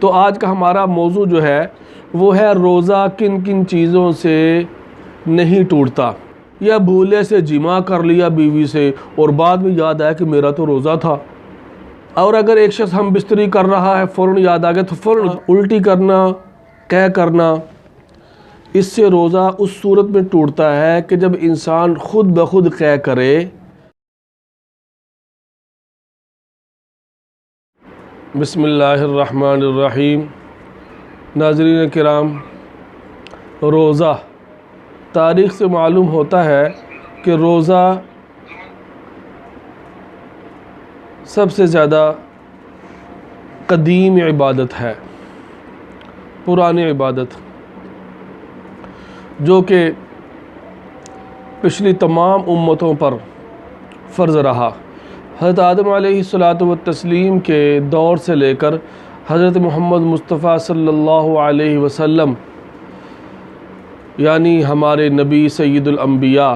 تو آج کا ہمارا موضوع جو ہے وہ ہے روزہ کن کن چیزوں سے نہیں ٹوٹتا. یا بھولے سے جمع کر لیا بیوی سے اور بعد میں یاد آیا کہ میرا تو روزہ تھا. اور اگر ایک شخص ہم بستری کر رہا ہے فوراً یاد آ گیا تو فوراً الٹی کرنا، قے کرنا، اس سے روزہ اس صورت میں ٹوٹتا ہے کہ جب انسان خود بخود قے کرے. بسم اللہ الرحمن الرحیم. ناظرین کرام، روزہ تاریخ سے معلوم ہوتا ہے کہ روزہ سب سے زیادہ قدیم عبادت ہے، پرانی عبادت، جو کہ پچھلی تمام امتوں پر فرض رہا. حضرت آدم علیہ السلام کے دور سے لے کر حضرت محمد مصطفیٰ صلی اللہ علیہ وسلم یعنی ہمارے نبی سید الانبیاء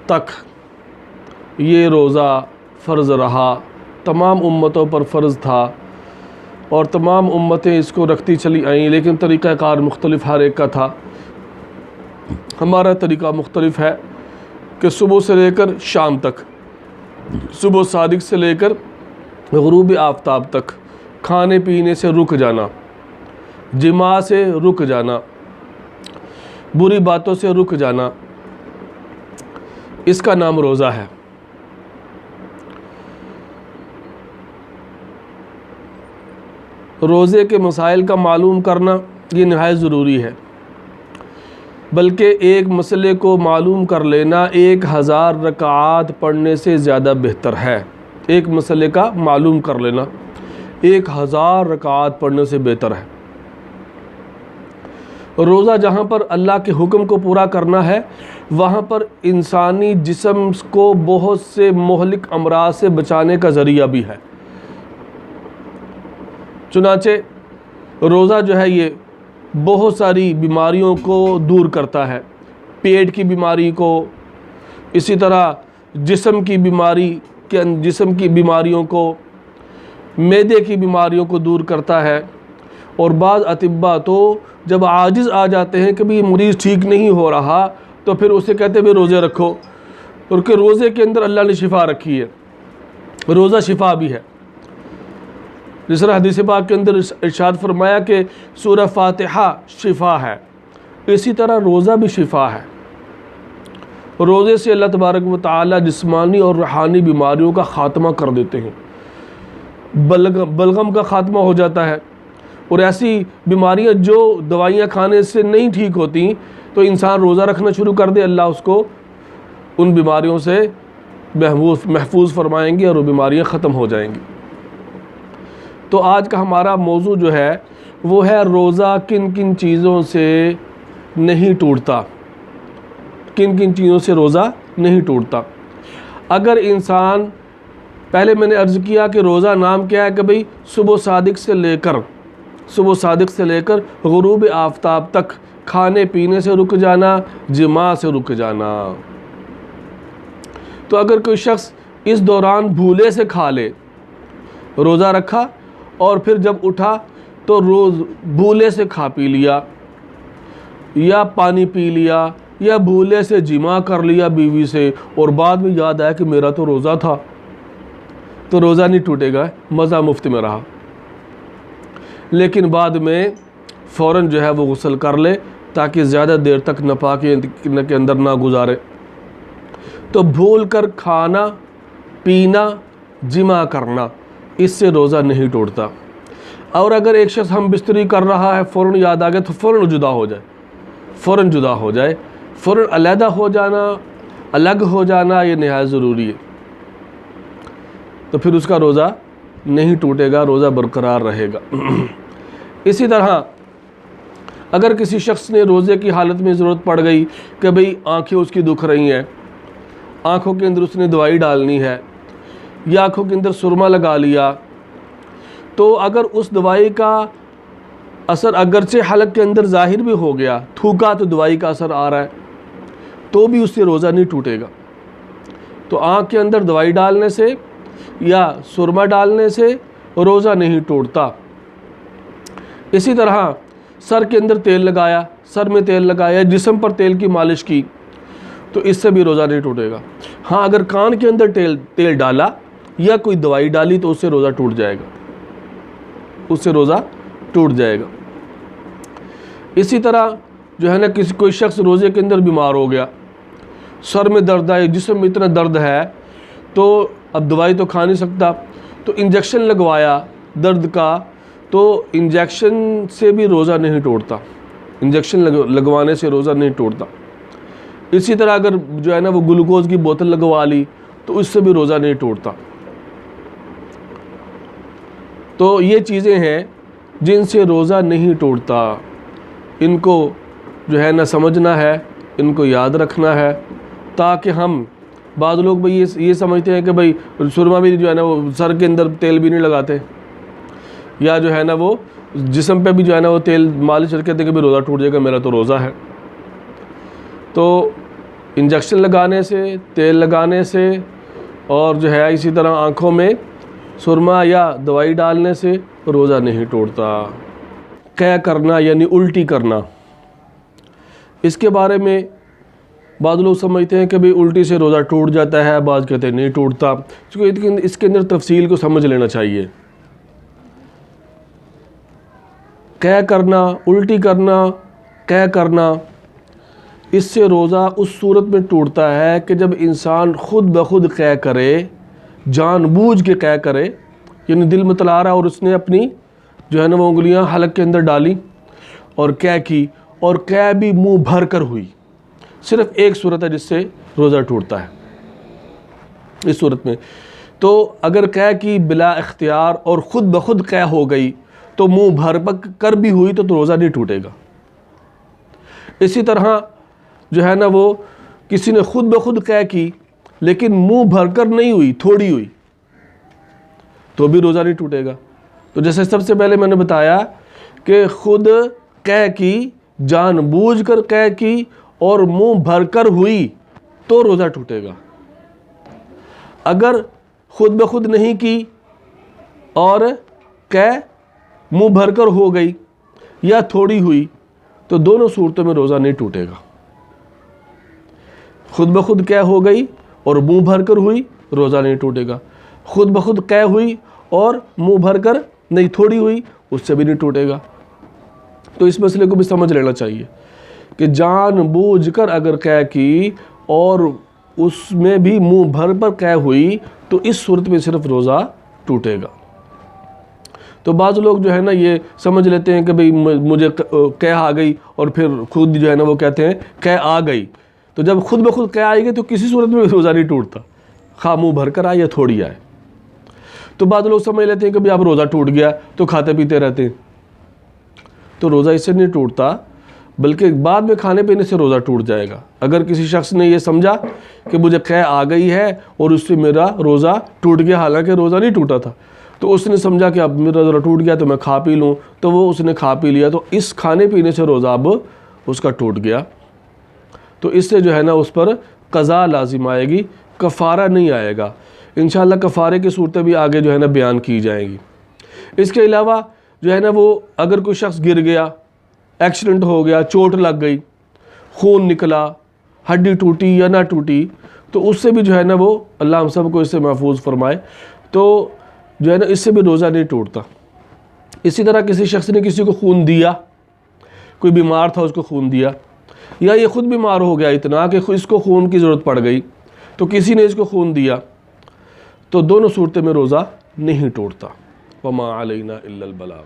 تک یہ روزہ فرض رہا. تمام امتوں پر فرض تھا اور تمام امتیں اس کو رکھتی چلی آئیں، لیکن طریقہ کار مختلف ہر ایک کا تھا. ہمارا طریقہ مختلف ہے کہ صبح سے لے کر شام تک، صبح صادق سے لے کر غروب آفتاب تک کھانے پینے سے رک جانا، جماع سے رک جانا، بری باتوں سے رک جانا، اس کا نام روزہ ہے. روزے کے مسائل کا معلوم کرنا یہ نہایت ضروری ہے، بلکہ ایک مسئلے کو معلوم کر لینا 1000 رکعات پڑھنے سے زیادہ بہتر ہے. ایک مسئلے کا معلوم کر لینا 1000 رکعات پڑھنے سے بہتر ہے. روزہ جہاں پر اللہ کے حکم کو پورا کرنا ہے، وہاں پر انسانی جسم کو بہت سے مہلک امراض سے بچانے کا ذریعہ بھی ہے. چنانچہ روزہ جو ہے یہ بہت ساری بیماریوں کو دور کرتا ہے. پیٹ کی بیماری کو، اسی طرح جسم کی بیماریوں کو، معدے کی بیماریوں کو دور کرتا ہے. اور بعض اطباء تو جب عاجز آ جاتے ہیں کہ بھی مریض ٹھیک نہیں ہو رہا تو پھر اسے کہتے ہیں روزے رکھو، کیونکہ روزے کے اندر اللہ نے شفا رکھی ہے. روزہ شفا بھی ہے. جس طرح حدیث پاک کے اندر ارشاد فرمایا کہ سورہ فاتحہ شفا ہے، اسی طرح روزہ بھی شفا ہے. روزے سے اللہ تبارک و تعالی جسمانی اور روحانی بیماریوں کا خاتمہ کر دیتے ہیں. بلغم کا خاتمہ ہو جاتا ہے، اور ایسی بیماریاں جو دوائیاں کھانے سے نہیں ٹھیک ہوتی، تو انسان روزہ رکھنا شروع کر دے، اللہ اس کو ان بیماریوں سے محفوظ فرمائیں گے اور وہ بیماریاں ختم ہو جائیں گی. تو آج کا ہمارا موضوع جو ہے وہ ہے روزہ کن کن چیزوں سے نہیں ٹوٹتا. کن کن چیزوں سے روزہ نہیں ٹوٹتا. اگر انسان، پہلے میں نے عرض کیا کہ روزہ نام کیا ہے کہ بھئی صبح صادق سے لے کر غروب آفتاب تک کھانے پینے سے رک جانا، جماع سے رک جانا. تو اگر کوئی شخص اس دوران بھولے سے کھا لے، روزہ رکھا اور پھر جب اٹھا تو بھولے سے کھا پی لیا، یا پانی پی لیا، یا بھولے سے جماع کر لیا بیوی سے اور بعد میں یاد آیا کہ میرا تو روزہ تھا، تو روزہ نہیں ٹوٹے گا، مزہ مفت میں رہا. لیکن بعد میں فوراً جو ہے وہ غسل کر لے تاکہ زیادہ دیر تک ناپاکی کے اندر نہ گزارے. تو بھول کر کھانا، پینا، جماع کرنا، اس سے روزہ نہیں ٹوٹتا. اور اگر ایک شخص ہم بستری کر رہا ہے فوراً یاد آ گیا تو فوراً جدا ہو جائے، فوراً علیحدہ ہو جانا، الگ ہو جانا، یہ نہایت ضروری ہے. تو پھر اس کا روزہ نہیں ٹوٹے گا، روزہ برقرار رہے گا. اسی طرح اگر کسی شخص نے روزے کی حالت میں ضرورت پڑ گئی کہ بھئی آنکھیں اس کی دکھ رہی ہیں، آنکھوں کے اندر اس نے دوائی ڈالنی ہے، یا آنکھوں کے اندر سرما لگا لیا، تو اگر اس دوائی کا اثر اگرچہ حلق کے اندر ظاہر بھی ہو گیا، تھوکا تو دوائی کا اثر آ رہا ہے، تو بھی اس سے روزہ نہیں ٹوٹے گا. تو آنکھ کے اندر دوائی ڈالنے سے یا سرما ڈالنے سے روزہ نہیں ٹوٹتا. اسی طرح سر کے اندر تیل لگایا، سر میں تیل لگایا، جسم پر تیل کی مالش کی، تو اس سے بھی روزہ نہیں ٹوٹے گا۔ ہاں اگر کان کے اندر تیل ڈالا یا کوئی دوائی ڈالی تو اس سے روزہ ٹوٹ جائے گا، اس سے روزہ ٹوٹ جائے گا۔ اسی طرح جو ہے نا کوئی شخص روزے کے اندر بیمار ہو گیا، سر میں درد ہے، جسم میں اتنا درد ہے، تو اب دوائی تو کھا نہیں سکتا، تو انجیکشن لگوایا درد کا، تو انجیکشن سے بھی روزہ نہیں ٹوٹتا، انجیکشن لگوانے سے روزہ نہیں ٹوٹتا۔ اسی طرح اگر جو ہے نا وہ گلوکوز کی بوتل لگوا لی تو اس سے بھی روزہ نہیں ٹوٹتا۔ تو یہ چیزیں ہیں جن سے روزہ نہیں ٹوٹتا، ان کو جو ہے نا سمجھنا ہے، ان کو یاد رکھنا ہے، تاکہ ہم بعض لوگ بھئی یہ سمجھتے ہیں کہ بھئی سرما بھی جو ہے نا وہ سر کے اندر تیل بھی نہیں لگاتے، یا جو ہے نا وہ جسم پہ بھی جو ہے نا وہ تیل مالش کر کہتے ہیں کہ بھئی روزہ ٹوٹ جائے گا، میرا تو روزہ ہے۔ تو انجیکشن لگانے سے، تیل لگانے سے، اور جو ہے اسی طرح آنکھوں میں سرما یا دوائی ڈالنے سے روزہ نہیں ٹوٹتا۔ قے کرنا یعنی الٹی کرنا، اس کے بارے میں بعض لوگ سمجھتے ہیں کہ بھئی الٹی سے روزہ ٹوٹ جاتا ہے، بعض کہتے ہیں نہیں ٹوٹتا، کیونکہ اس کے اندر تفصیل کو سمجھ لینا چاہیے۔ قے کرنا، الٹی کرنا، قے کرنا، اس سے روزہ اس صورت میں ٹوٹتا ہے کہ جب انسان خود بخود قے کرے، جان بوجھ کے قے کرے، یعنی دل میں تلا رہا اور اس نے اپنی جو ہے نا وہ انگلیاں حلق کے اندر ڈالی اور قے کی، اور قے بھی منہ بھر کر ہوئی۔ صرف ایک صورت ہے جس سے روزہ ٹوٹتا ہے اس صورت میں۔ تو اگر قے کی بلا اختیار اور خود بخود قے ہو گئی تو منہ بھر کر بھی ہوئی تو روزہ نہیں ٹوٹے گا۔ اسی طرح جو ہے نا وہ کسی نے خود بخود قے کی لیکن منہ بھر کر نہیں ہوئی، تھوڑی ہوئی، تو بھی روزہ نہیں ٹوٹے گا۔ تو جیسے سب سے پہلے میں نے بتایا کہ خود قے کی، جان بوجھ کر قے کی اور منہ بھر کر ہوئی تو روزہ ٹوٹے گا۔ اگر خود بخود نہیں کی اور قے منہ بھر کر ہو گئی یا تھوڑی ہوئی تو دونوں صورتوں میں روزہ نہیں ٹوٹے گا۔ خود بخود قے ہو گئی اور منہ بھر کر ہوئی، روزہ نہیں ٹوٹے گا۔ خود بخود قے ہوئی اور منہ بھر کر نہیں تھوڑی ہوئی، اس سے بھی نہیں ٹوٹے گا۔ تو اس مسئلے کو بھی سمجھ لینا چاہیے کہ جان بوجھ کر اگر قے کی اور اس میں بھی منہ بھر پر قے ہوئی تو اس صورت میں صرف روزہ ٹوٹے گا۔ تو بعض لوگ جو ہے نا یہ سمجھ لیتے ہیں کہ بھئی مجھے قے آ گئی اور پھر خود جو ہے نا وہ کہتے ہیں قے آ گئی، تو جب خود بخود قے آئے گی تو کسی صورت میں روزہ نہیں ٹوٹتا، خواہ منہ بھر کر آئے یا تھوڑی آئے۔ تو بعض لوگ سمجھ لیتے ہیں کہ اب روزہ ٹوٹ گیا تو کھاتے پیتے رہتے ہیں، تو روزہ اس سے نہیں ٹوٹتا، بلکہ بعد میں کھانے پینے سے روزہ ٹوٹ جائے گا۔ اگر کسی شخص نے یہ سمجھا کہ مجھے قے آ گئی ہے اور اس سے میرا روزہ ٹوٹ گیا، حالانکہ روزہ نہیں ٹوٹا تھا، تو اس نے سمجھا کہ اب میرا روزہ ٹوٹ گیا تو میں کھا پی لوں، تو وہ اس نے کھا پی لیا، تو اس کھانے پینے سے روزہ اب اس کا ٹوٹ گیا۔ تو اس سے جو ہے نا اس پر قضا لازم آئے گی، کفارہ نہیں آئے گا۔ انشاءاللہ کفارے کی صورتیں بھی آگے جو ہے نا بیان کی جائیں گی۔ اس کے علاوہ جو ہے نا وہ اگر کوئی شخص گر گیا، ایکسیڈنٹ ہو گیا، چوٹ لگ گئی، خون نکلا، ہڈی ٹوٹی یا نہ ٹوٹی، تو اس سے بھی جو ہے نا وہ اللہ ہم سب کو اس سے محفوظ فرمائے، تو جو ہے نا اس سے بھی روزہ نہیں ٹوٹتا۔ اسی طرح کسی شخص نے کسی کو خون دیا، کوئی بیمار تھا اس کو خون دیا، یا یہ خود بیمار ہو گیا اتنا کہ اس کو خون کی ضرورت پڑ گئی، تو کسی نے اس کو خون دیا، تو دونوں صورتیں میں روزہ نہیں ٹوٹتا۔ وما علینا الا البلاغ۔